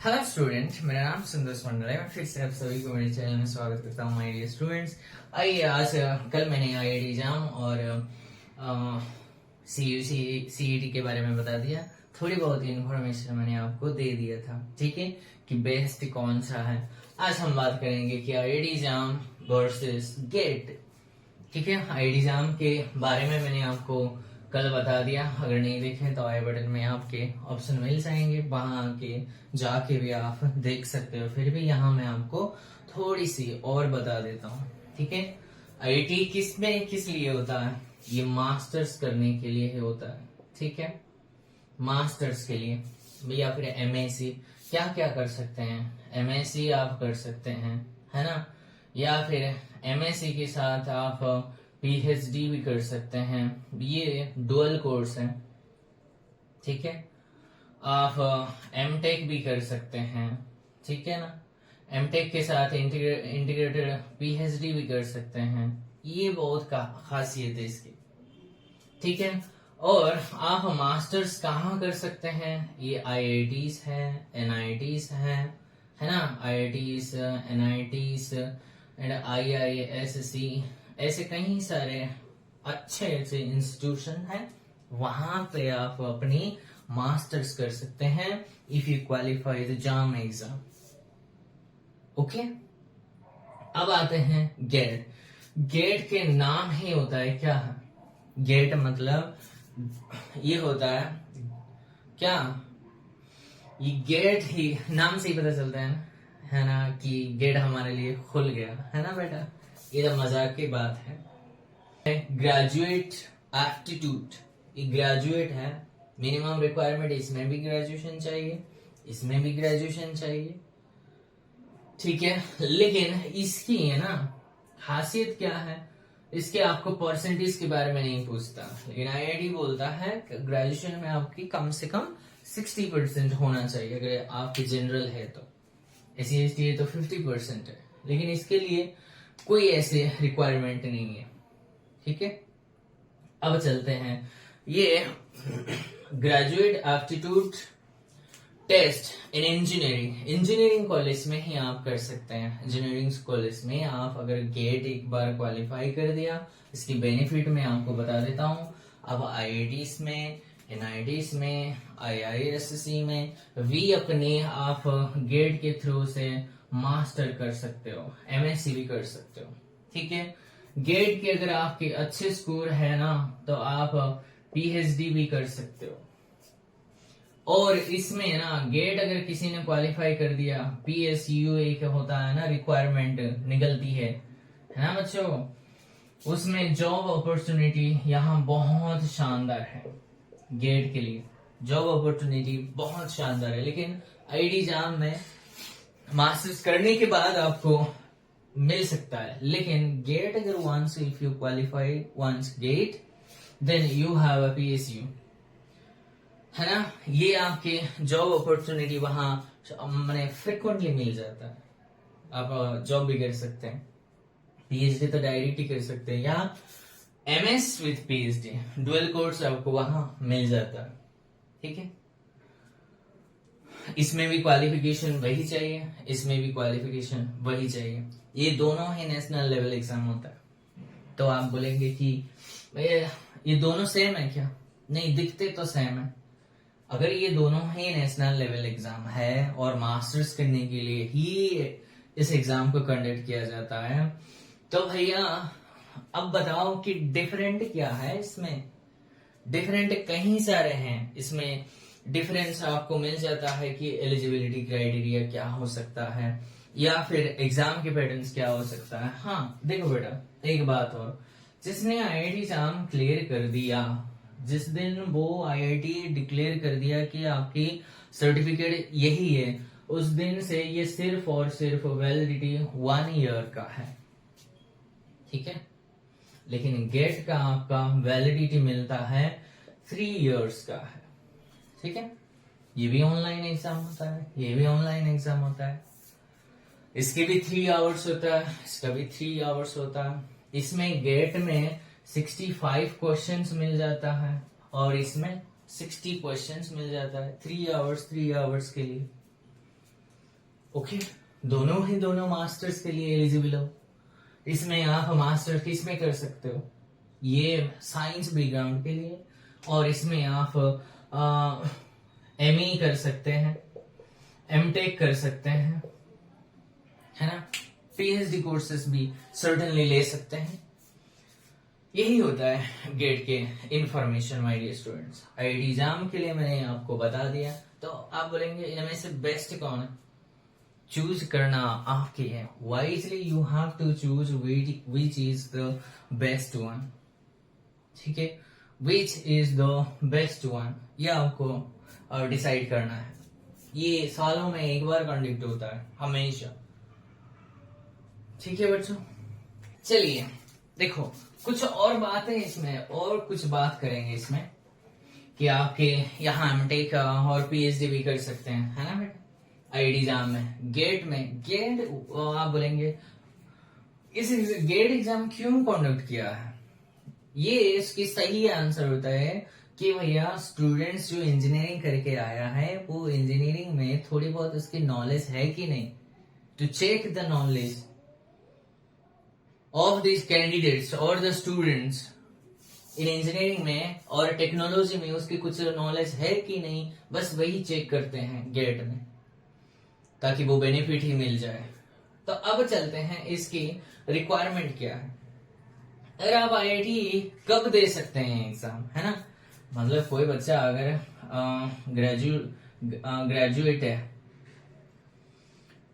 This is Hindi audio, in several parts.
हेलो स्टूडेंट, मेरा नाम संतोष मंडल है। मैं फिर से आप सभी को मेरे चैनल में स्वागत करता हूँ माय डियर स्टूडेंट्स। आइए, आज कल मैंने आईआईटी एग्जाम और सीईटी के बारे में बता दिया। थोड़ी बहुत इन्फॉर्मेशन मैंने आपको दे दिया था, ठीक है, कि बेस्ट कौन सा है। आज हम बात करेंगे कि आईआईटी एग्जाम वर्सेस गेट। ठीक है, आईआईटी एग्जाम के बारे में मैंने आपको कल बता दिया। अगर नहीं देखे तो आई बटन में आपके ऑप्शन मिल जाएंगे, वहां आके जाके भी आप देख सकते हो। फिर भी यहाँ मैं आपको थोड़ी सी और बता देता हूँ। ठीक है, आईआईटी किस लिए होता है? ये मास्टर्स करने के लिए ही होता है। ठीक है, मास्टर्स के लिए या फिर एमएससी क्या क्या कर सकते हैं। एमएससी आप कर सकते हैं, है ना, या फिर एमएससी के साथ आप पीएचडी भी कर सकते हैं। ये डुअल कोर्स है। ठीक है, आप एमटेक भी कर सकते हैं। ठीक है ना, एमटेक के साथ इंटीग्रेटेड पीएचडी भी कर सकते हैं। ये बहुत खासियत है इसकी। ठीक है, और आप मास्टर्स कहाँ कर सकते हैं? ये आईआईटीज है, एनआईटीज है ना, आईआईटीज, एनआईटीज एंड आईआईएससी, ऐसे कई सारे अच्छे इंस्टीट्यूशन हैं। वहां पे आप अपनी मास्टर्स कर सकते हैं if you qualify the jam exam. Okay, अब आते हैं गेट। गेट के नाम ही होता है क्या है? गेट मतलब ये होता है क्या? ये गेट ही नाम से ही पता चलता है ना, कि गेट हमारे लिए खुल गया, है ना बेटा। ये तो मजाक की बात है। ग्रेजुएट एप्टीट्यूड, ये ग्रेजुएट है, मिनिमम रिक्वायरमेंट इसमें भी ग्रेजुएशन चाहिए, इसमें भी ग्रेजुएशन चाहिए। ठीक है, लेकिन इसकी है ना खासियत क्या है? इसके आपको परसेंटेज के बारे में नहीं पूछता, लेकिन आईआईटी बोलता है कि ग्रेजुएशन में आपकी कम से कम 60% होना चाहिए अगर आपकी जनरल है तो। SC/ST है तो 50% है, लेकिन इसके लिए कोई ऐसे रिक्वायरमेंट नहीं है। ठीक है, अब चलते हैं। ये graduate aptitude test in engineering college में ही आप कर सकते हैं। इंजीनियरिंग कॉलेज में आप अगर गेट एक बार क्वालिफाई कर दिया, इसकी बेनिफिट मैं आपको बता देता हूँ। अब आईआईटीज में, एनआईटीज में, आईआईएससी में भी अपने आप गेट के थ्रू से मास्टर कर सकते हो, एमएससी भी कर सकते हो। ठीक है, गेट के अगर आपके अच्छे स्कोर है ना, तो आप पीएचडी भी कर सकते हो। और इसमें ना गेट अगर किसी ने क्वालिफाई कर दिया, पीएसयू एक होता है ना, रिक्वायरमेंट निकलती है ना बच्चों, उसमें जॉब अपॉर्चुनिटी यहाँ बहुत शानदार है। गेट के लिए जॉब अपॉर्चुनिटी बहुत शानदार है, लेकिन आईआईटी एग्जाम में मास्टर्स करने के बाद आपको मिल सकता है। लेकिन गेट अगर once if you qualify once GATE, then you have a PSU, है ना। ये आपके जॉब अपॉर्चुनिटी वहां मैंने फ्रिक्वेंटली मिल जाता है। आप जॉब भी कर सकते हैं, पीएचडी तो डायरेक्ट ही कर सकते हैं, या MS with PhD dual course आपको वहां मिल जाता है। ठीक है, इसमें भी क्वालिफिकेशन वही चाहिए, इसमें भी क्वालिफिकेशन वही चाहिए। ये दोनों ही नेशनल लेवल एग्जाम होता है। तो आप बोलेंगे कि ये दोनों सेम है क्या? नहीं, दिखते तो सेम है। अगर ये दोनों ही नेशनल लेवल एग्जाम है और मास्टर्स करने के लिए ही इस एग्जाम को कंडक्ट किया जाता है, तो भैया अब बताओ कि डिफरेंट क्या है इसमें? डिफरेंट कहीं सारे हैं इसमें। डिफरेंस आपको मिल जाता है कि एलिजिबिलिटी क्राइटेरिया क्या हो सकता है, या फिर एग्जाम के पैटर्न्स क्या हो सकता है। हाँ देखो बेटा, एक बात और, जिसने आईआईटी एग्जाम क्लियर कर दिया, जिस दिन वो आईआईटी डिक्लेयर कर दिया कि आपकी सर्टिफिकेट यही है, उस दिन से ये सिर्फ और सिर्फ वैलिडिटी 1 ईयर का है। ठीक है, लेकिन गेट का आपका वैलिडिटी मिलता है 3 इयर्स का है। ठीक है, ये भी ऑनलाइन एग्जाम होता है, ये भी ऑनलाइन एग्जाम होता है। इसके भी 3 आवर्स होता है, इसका भी 3 आवर्स होता है। इसमें गेट में 65 क्वेश्चंस मिल जाता है और इसमें 60 क्वेश्चंस मिल जाता है। 3 आवर्स के लिए। ओके, दोनों मास्टर्स के लिए एलिजिबल हो। इसमें आप मास्टर किस में कर सकते हो, ये साइंस बैकग्राउंड के लिए, और इसमें आप एमई कर सकते हैं, एमटेक कर सकते हैं, है ना, पीएचडी कोर्सेज भी सर्टेनली ले सकते हैं। यही होता है गेट के information my dear students. IIT exam के लिए मैंने आपको बता दिया। तो आप बोलेंगे इनमें से बेस्ट कौन है, चूज करना आपकी है। Wisely you have to choose which is the best one, ठीक है, which is the best one, ये आपको डिसाइड करना है। ये सालों में एक बार कंडक्ट होता है हमेशा, ठीक है बच्चों। चलिए देखो, कुछ और बातें इसमें, और कुछ बात करेंगे इसमें कि आपके यहाँ एमटेक और पीएचडी भी कर सकते हैं, है ना बेटा। आईआईटी एग्जाम में गेट आप बोलेंगे इस गेट एग्जाम क्यों कंडक्ट किया है, ये इसकी सही आंसर होता है कि भैया स्टूडेंट्स जो इंजीनियरिंग करके आया है वो इंजीनियरिंग में थोड़ी बहुत उसकी नॉलेज है कि नहीं, to check the knowledge of this candidates और द स्टूडेंट्स इन इंजीनियरिंग में और टेक्नोलॉजी में उसकी कुछ नॉलेज है कि नहीं, बस वही चेक करते हैं गेट में, ताकि वो बेनिफिट ही मिल जाए। तो अब चलते हैं इसकी रिक्वायरमेंट क्या है। अगर आप आईआईटी कब दे सकते हैं एग्जाम, है ना, मतलब कोई बच्चा अगर ग्रेजुएट है,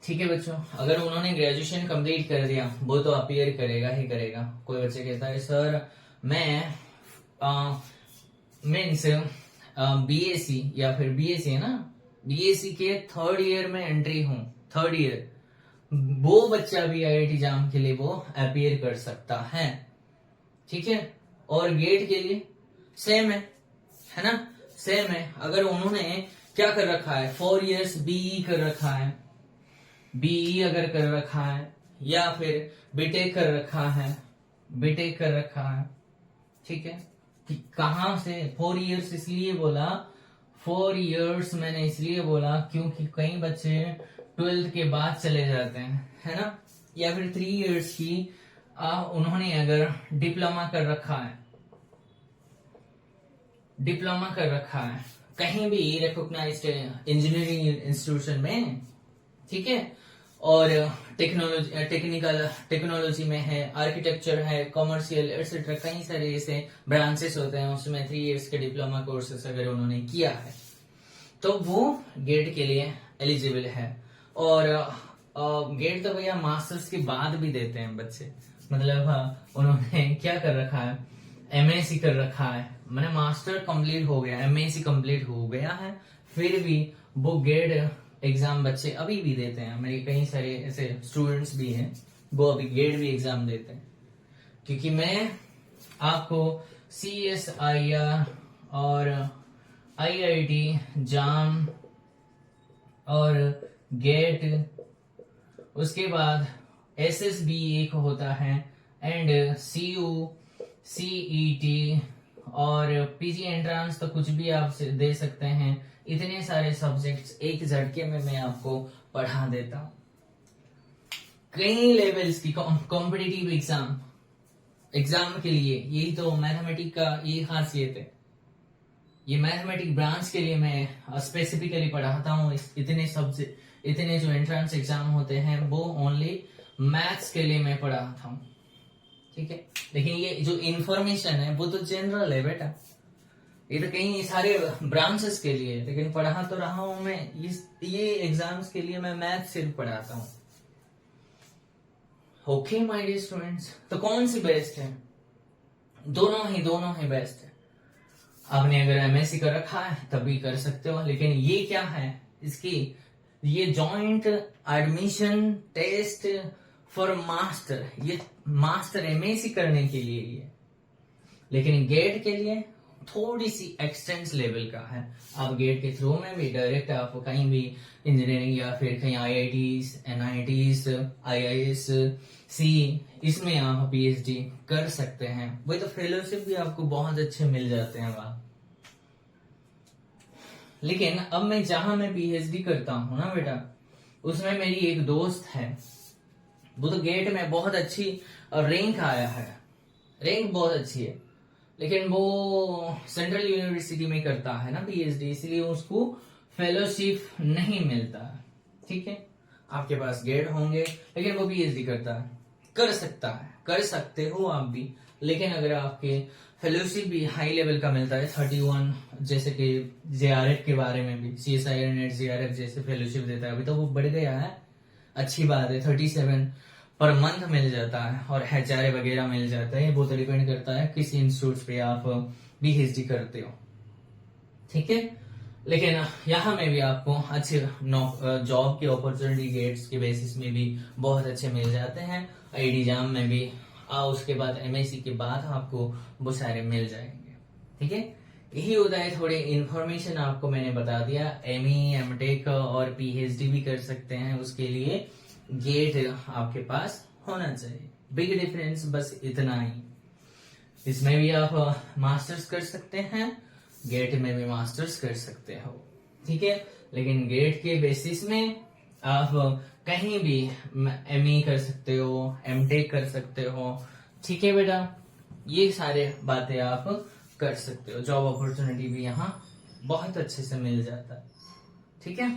ठीक है बच्चों, अगर उन्होंने ग्रेजुएशन कंप्लीट कर दिया वो तो अपीयर करेगा ही करेगा। कोई बच्चा कहता है सर मैं मीन्स बीएससी या फिर बीएससी है ना, बीएससी के थर्ड ईयर में एंट्री हूं, थर्ड ईयर, वो बच्चा भी आईआईटी एग्जाम के लिए वो अपीयर कर सकता है, ठीक है। और गेट के लिए सेम है ना, सेम है। अगर उन्होंने क्या कर रखा है, 4 इयर्स बीई कर रखा है, बीई अगर कर रखा है, या फिर बीटेक कर रखा है, बीटेक कर रखा है, ठीक है। कि कहां से 4 इयर्स इसलिए बोला, 4 इयर्स मैंने इसलिए बोला क्योंकि कई बच्चे 12th के बाद चले जाते हैं, है ना, या फिर 3 इयर्स की उन्होंने अगर डिप्लोमा कर रखा है, डिप्लोमा कर रखा है कहीं भी रिकॉग्नाइज्ड इंजीनियरिंग इंस्टीट्यूशन में, ठीक है, और टेक्नोलॉजी में है, आर्किटेक्चर है, कॉमर्शियल एटसेट्रा, कई सारे ऐसे ब्रांचेस होते हैं, उसमें 3 इयर्स के डिप्लोमा कोर्सेस अगर उन्होंने किया है तो वो गेट के लिए एलिजिबल है। और गेट तो भैया मास्टर्स के बाद भी देते हैं बच्चे, मतलब उन्होंने क्या कर रखा है, एमएससी कर रखा है, मैंने मास्टर कंप्लीट हो गया, एमएससी कंप्लीट हो गया है, फिर भी वो गेट एग्जाम बच्चे अभी भी देते हैं। मेरे कई सारे ऐसे स्टूडेंट्स भी हैं वो अभी गेट भी एग्जाम देते हैं, क्योंकि मैं आपको CSIR और IIT जाम और गेट, उसके बाद SSB एक होता है, एंड CU CET और PG एंट्रांस तो कुछ भी आप दे सकते हैं। इतने सारे सब्जेक्ट्स एक झटके में मैं आपको पढ़ा देता हूं। कई लेवल्स की कॉम्पिटिटिव एग्जाम के लिए, यही तो मैथमेटिक्स का यही खासियत है। ये मैथमेटिक्स ब्रांच के लिए मैं स्पेसिफिकली पढ़ाता हूँ। इतने सब्जेक्ट, इतने जो एंट्रेंस एग्जाम होते हैं वो ओनली मैथ्स के लिए मैं पढ़ाता हूँ, ठीक है। लेकिन ये जो इंफॉर्मेशन है वो तो जनरल है बेटा, ये तो कई सारे ब्रांचेस के लिए, लेकिन पढ़ा तो रहा हूं मैं ये एग्जाम्स के लिए मैं मैथ सिर्फ पढ़ाता हूं। ओके माय डियर स्टूडेंट्स, तो कौन सी बेस्ट है? दोनों ही बेस्ट है। आपने अगर एमएससी कर रखा है तब भी कर सकते हो, लेकिन ये क्या है, इसकी ये joint admission test for master, ये मास्टर एमएससी करने के लिए ये, लेकिन गेट के लिए थोड़ी सी एक्सटेंस लेवल का है। आप गेट के थ्रू में भी डायरेक्ट आप कहीं भी इंजीनियरिंग या फिर कहीं IITs, NITs, IIS, CE, इसमें आप PhD कर सकते हैं। वही तो फेलोशिप भी आपको बहुत अच्छे मिल जाते हैं वहां। लेकिन अब मैं जहां मैं PhD करता हूं ना बेटा, उसमें मेरी एक दोस्त है, वो तो गेट में बहुत अच्छी रैंक आया है, रैंक बहुत अच्छी है, लेकिन वो सेंट्रल यूनिवर्सिटी में करता है ना पीएचडी, इसलिए उसको फेलोशिप नहीं मिलता। ठीक है, आपके पास गेट होंगे लेकिन वो पीएचडी करता है, कर सकता है, कर सकते हो आप भी, लेकिन अगर आपके फेलोशिप भी हाई लेवल का मिलता है 31, जैसे कि जेआरएफ के बारे में भी, सीएसआईआर नेट जेआरएफ जैसे फेलोशिप देता है, अभी तो वो बढ़ गया है, अच्छी बात है, 37 पर मंथ मिल जाता है और एचआरए वगैरह मिल जाता है। वो तो डिपेंड करता है किस इंस्टीट्यूट पे आप पीएचडी करते हो। ठीक है, लेकिन यहाँ में भी आपको अच्छे जॉब के अपॉर्चुनिटी गेट्स के बेसिस में भी बहुत अच्छे मिल जाते हैं, आईडी जाम में भी, उसके बाद एमएससी के बाद आपको वो सारे मिल जाएंगे। ठीक है, यही होता है, थोड़ी इन्फॉर्मेशन आपको मैंने बता दिया। एमई, एमटेक और पीएचडी भी कर सकते हैं, उसके लिए गेट आपके पास होना चाहिए। बिग डिफरेंस बस इतना ही। इसमें भी आप मास्टर्स कर सकते हैं, गेट में भी मास्टर्स कर सकते हो। ठीक है, लेकिन गेट के बेसिस में आप कहीं भी एमई कर सकते हो, एमटेक कर सकते हो। ठीक है बेटा, ये सारे बातें आप कर सकते हो, जॉब अपॉर्चुनिटी भी यहाँ बहुत अच्छे से मिल जाता है। ठीक है।